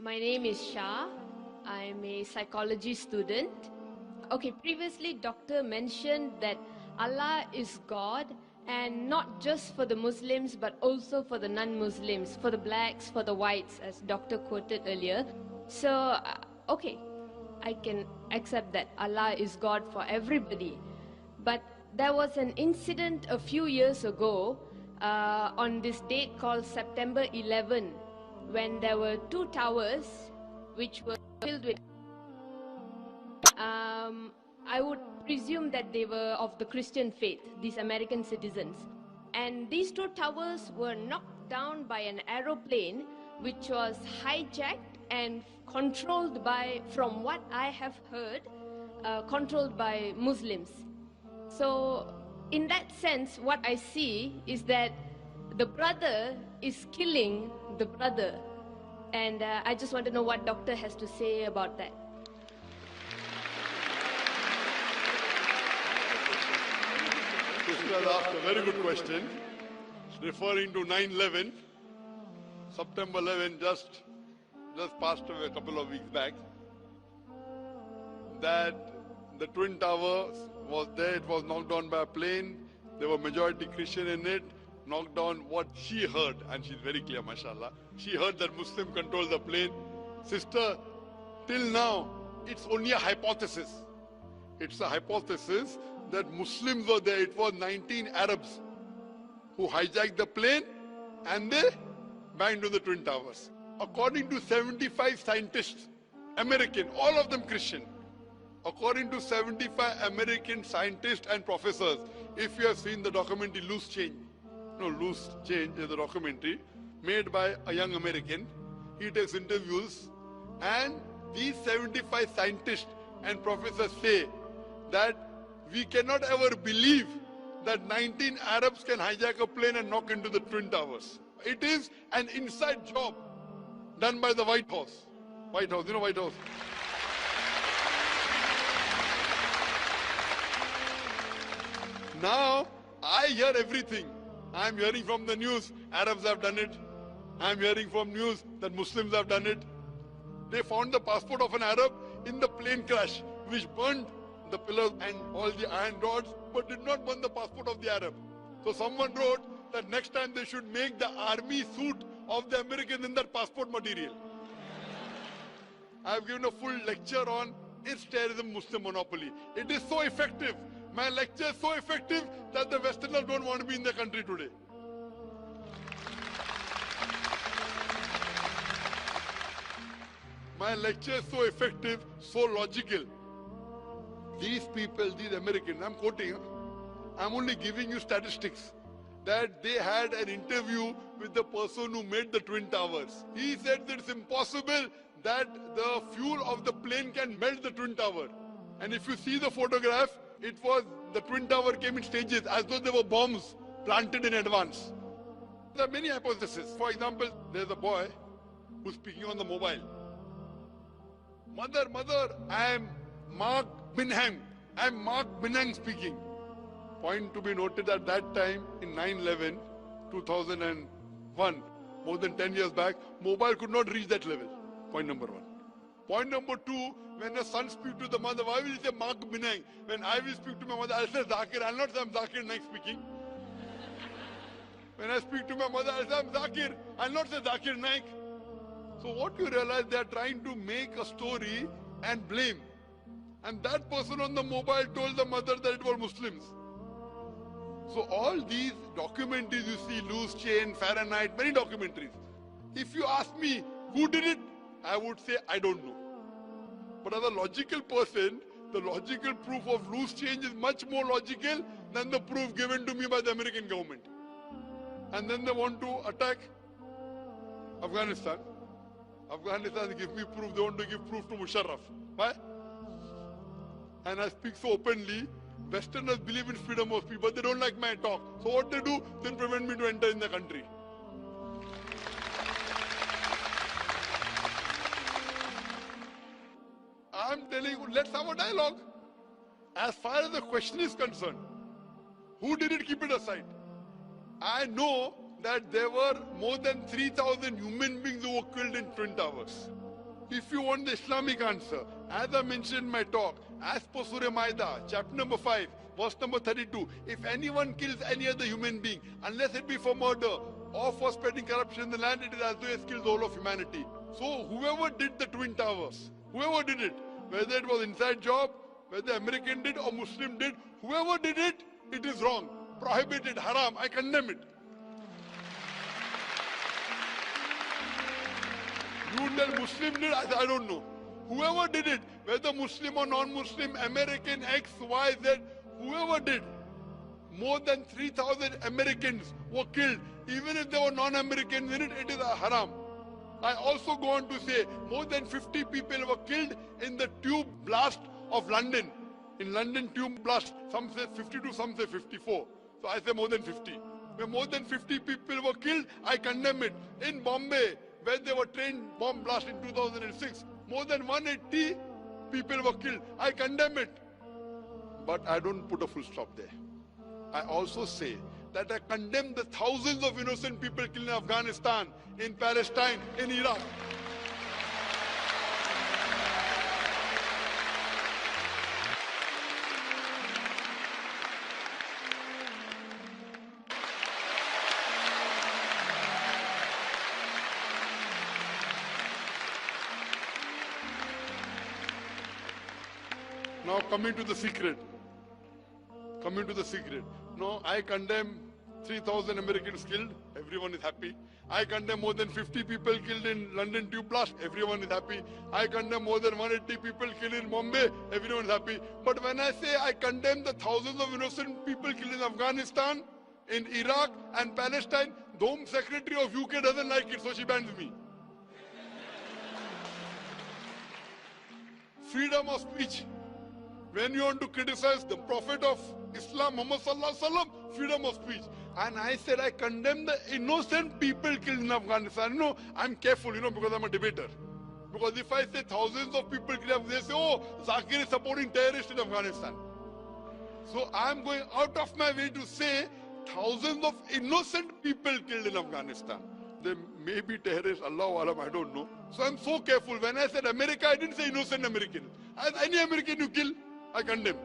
My name is Shah. I'm a psychology student. Okay, previously Doctor mentioned that Allah is God, and not just for the Muslims but also for the non-Muslims, for the blacks, for the whites, as Doctor quoted earlier. So, okay, I can accept that Allah is God for everybody. But there was an incident a few years ago on this date called September 11, when there were two towers which were filled with I would presume that they were of the Christian faith, these American citizens. And these two towers were knocked down by an aeroplane which was hijacked and controlled by, from what I have heard, controlled by Muslims. So in that sense, what I see is that the brother is killing the brother. And I just want to know what Doctor has to say about that. Sister asked a very good question, referring to 9/11, September 11, just passed away a couple of weeks back. That the Twin Towers was there, it was knocked down by a plane, there were majority Christian in it, knocked down. What she heard, and she's very clear, mashallah, she heard that Muslim controlled the plane. Sister, till now, it's only a hypothesis. It's a hypothesis that Muslims were there. It was 19 Arabs who hijacked the plane and they banged on the Twin Towers. According to 75 scientists, American, all of them Christian, according to 75 American scientists and professors, if you have seen the documentary Loose Change, Loose Change is a documentary made by a young American. He takes interviews, and these 75 scientists and professors say that we cannot ever believe that 19 Arabs can hijack a plane and knock into the Twin Towers. It is an inside job done by the White House. White House, you know White House. Now, I hear everything. I'm hearing from the news, Arabs have done it. I'm hearing from news that Muslims have done it. They found the passport of an Arab in the plane crash, which burned the pillars and all the iron rods, but did not burn the passport of the Arab. So someone wrote that next time they should make the army suit of the Americans in that passport material. I've given a full lecture on is terrorism Muslim monopoly. It is so effective. My lecture is so effective that the Westerners don't want to be in the country today. My lecture is so effective, so logical. These people, these Americans, I'm quoting, I'm only giving you statistics, that they had an interview with the person who made the Twin Towers. He said that it's impossible that the fuel of the plane can melt the Twin Tower. And if you see the photograph, it was the Twin Tower came in stages as though there were bombs planted in advance. There are many hypotheses. For example, there's a boy who's speaking on the mobile. Mother, I am Mark Binham. I am Mark Binham speaking. Point to be noted at that time in 9/11, 2001, more than 10 years back, mobile could not reach that level. Point number one. Point number two, when a son speaks to the mother, why will he say Mark Binham? When I will speak to my mother, I'll say Zakir. I'll not say I'm Zakir Naik speaking. When I speak to my mother, I'll say I'm Zakir. I'll not say Zakir Naik. So what you realize, they are trying to make a story and blame. And that person on the mobile told the mother that it was Muslims. So all these documentaries you see, Loose Chain, Fahrenheit, many documentaries. If you ask me who did it, I would say I don't know. But as a logical person, the logical proof of Loose Change is much more logical than the proof given to me by the American government. And then they want to attack Afghanistan. Afghanistan give me proof, they want to give proof to Musharraf. Why? And I speak so openly. Westerners believe in freedom of speech, but they don't like my talk. So what they do, they prevent me to enter in the country. I'm telling you, let's have a dialogue. As far as the question is concerned, who did it, keep it aside. I know that there were more than 3,000 human beings who were killed in Twin Towers. If you want the Islamic answer, as I mentioned in my talk, as per Surah Maida, chapter number 5, verse number 32, if anyone kills any other human being, unless it be for murder or for spreading corruption in the land, it is as though he has killed the whole of humanity. So whoever did the Twin Towers, whoever did it, whether it was inside job, whether American did or Muslim did, whoever did it, it is wrong, prohibited, haram, I condemn it. You tell Muslim did, I don't know. Whoever did it, whether Muslim or non-Muslim, American, X, Y, Z, whoever did, more than 3,000 Americans were killed. Even if they were non-Americans in it, it is a haram. I also go on to say, more than 50 people were killed in the tube blast of London. In London tube blast, some say 52, some say 54. So I say more than 50. Where more than 50 people were killed, I condemn it. In Bombay, when they were train bomb blast in 2006, more than 180 people were killed. I condemn it. But I don't put a full stop there. I also say that I condemn the thousands of innocent people killed in Afghanistan, in Palestine, in Iraq. Now coming to the secret. No, I condemn 3,000 Americans killed. Everyone is happy. I condemn more than 50 people killed in London tube blast. Everyone is happy. I condemn more than 180 people killed in Bombay. Everyone is happy. But when I say I condemn the thousands of innocent people killed in Afghanistan, in Iraq and Palestine, the Home Secretary of UK doesn't like it, so she bans me. Freedom of speech. When you want to criticize the Prophet of Islam, Muhammad Sallallahu Alaihi Wasallam, freedom of speech. And I said I condemn the innocent people killed in Afghanistan. No, I'm careful, because I'm a debater. Because if I say thousands of people killed, they say, oh, Zakir is supporting terrorists in Afghanistan. So I'm going out of my way to say thousands of innocent people killed in Afghanistan. They may be terrorists, Allahu Alam, I don't know. So I'm so careful. When I said America, I didn't say innocent American. As any American you kill, I condemn.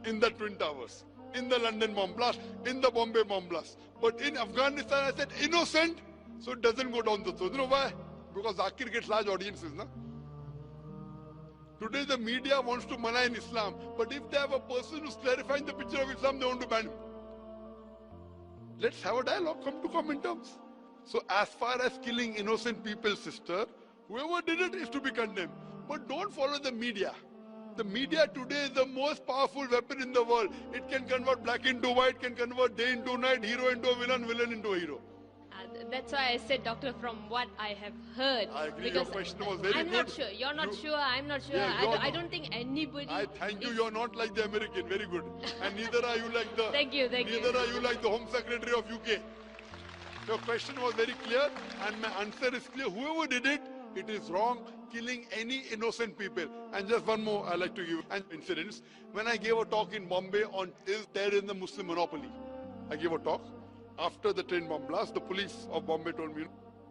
In the Twin Towers, in the London bomb blast, in the Bombay bomb blast. But in Afghanistan, I said innocent, so it doesn't go down the throat. You know why? Because Zakir gets large audiences, na? Today the media wants to malign Islam, but if they have a person who's clarifying the picture of Islam, they want to ban him. Let's have a dialogue, come to common terms. So as far as killing innocent people, sister, whoever did it is to be condemned. But don't follow the media. The media today is the most powerful weapon in the world. It can convert black into white, can convert day into night, hero into a villain, villain into a hero. That's why I said, Doctor, from what I have heard. I agree, your question was very I'm good. not sure. You're not sure. I'm not sure. Yeah, I don't think anybody. I thank you. You're not like the American. Very good. And neither are you like the. Thank you. Neither are you like the Home Secretary of UK. Your question was very clear, and my answer is clear. Whoever did it, it is wrong. Killing any innocent people. And just one more I like to give an incident. When I gave a talk in Bombay on is terrorism the Muslim monopoly, I gave a talk. After the train bomb blast, the police of Bombay told me,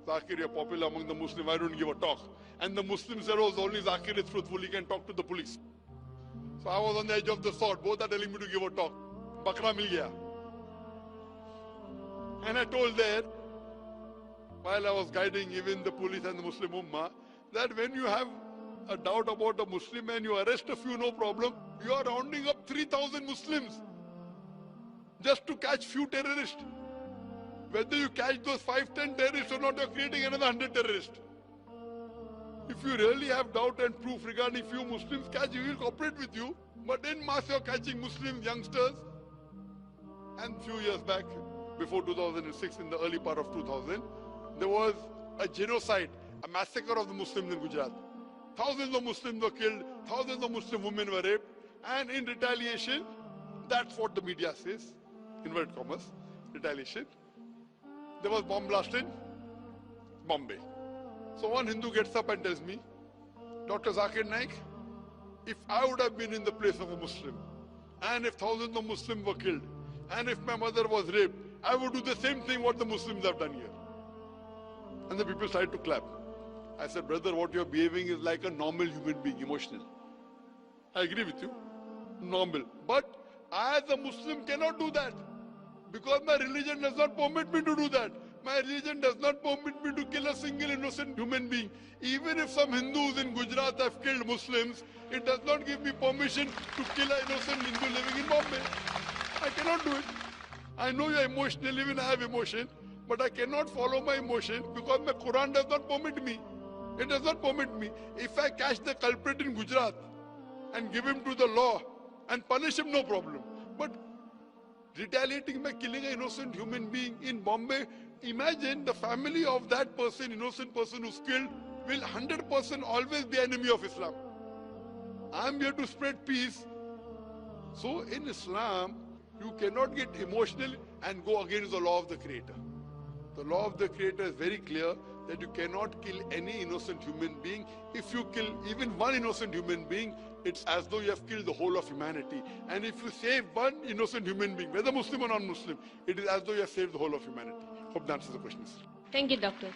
Zakir, you're popular among the Muslims, I don't give a talk. And the Muslims said, oh, only Zakir is truthful, he can talk to the police. So I was on the edge of the sword. Both are telling me to give a talk. Bakra mil gaya. And I told there, while I was guiding even the police and the Muslim Ummah, that when you have a doubt about a Muslim and you arrest a few, no problem, you are rounding up 3,000 Muslims just to catch few terrorists. Whether you catch those 5-10 terrorists or not, you are creating another 100 terrorists. If you really have doubt and proof regarding few Muslims catch, we will cooperate with you. But in mass you are catching Muslim youngsters. And few years back, before 2006, in the early part of 2000, there was a genocide, a massacre of the Muslims in Gujarat. Thousands of Muslims were killed, thousands of Muslim women were raped, and in retaliation, that's what the media says, inverted commas, retaliation, there was bomb blast in Bombay. So one Hindu gets up and tells me, Dr. Zakir Naik, if I would have been in the place of a Muslim, and if thousands of Muslims were killed, and if my mother was raped, I would do the same thing what the Muslims have done here. And the people started to clap. I said, brother, what you're behaving is like a normal human being, emotional. I agree with you. Normal. But I as a Muslim cannot do that. Because my religion does not permit me to do that. My religion does not permit me to kill a single innocent human being. Even if some Hindus in Gujarat have killed Muslims, it does not give me permission to kill an innocent Hindu living in Bombay. I cannot do it. I know you're emotional, even I have emotion, but I cannot follow my emotion because my Quran does not permit me. It does not permit me. If I catch the culprit in Gujarat and give him to the law and punish him, no problem. But retaliating by killing an innocent human being in Bombay, imagine the family of that person, innocent person who's killed, will 100% always be enemy of Islam. I'm here to spread peace. So in Islam, you cannot get emotional and go against the law of the Creator. The law of the Creator is very clear that you cannot kill any innocent human being. If you kill even one innocent human being, it's as though you have killed the whole of humanity. And if you save one innocent human being, whether Muslim or non-Muslim, it is as though you have saved the whole of humanity. Hope that answers the question. Thank you, Doctor.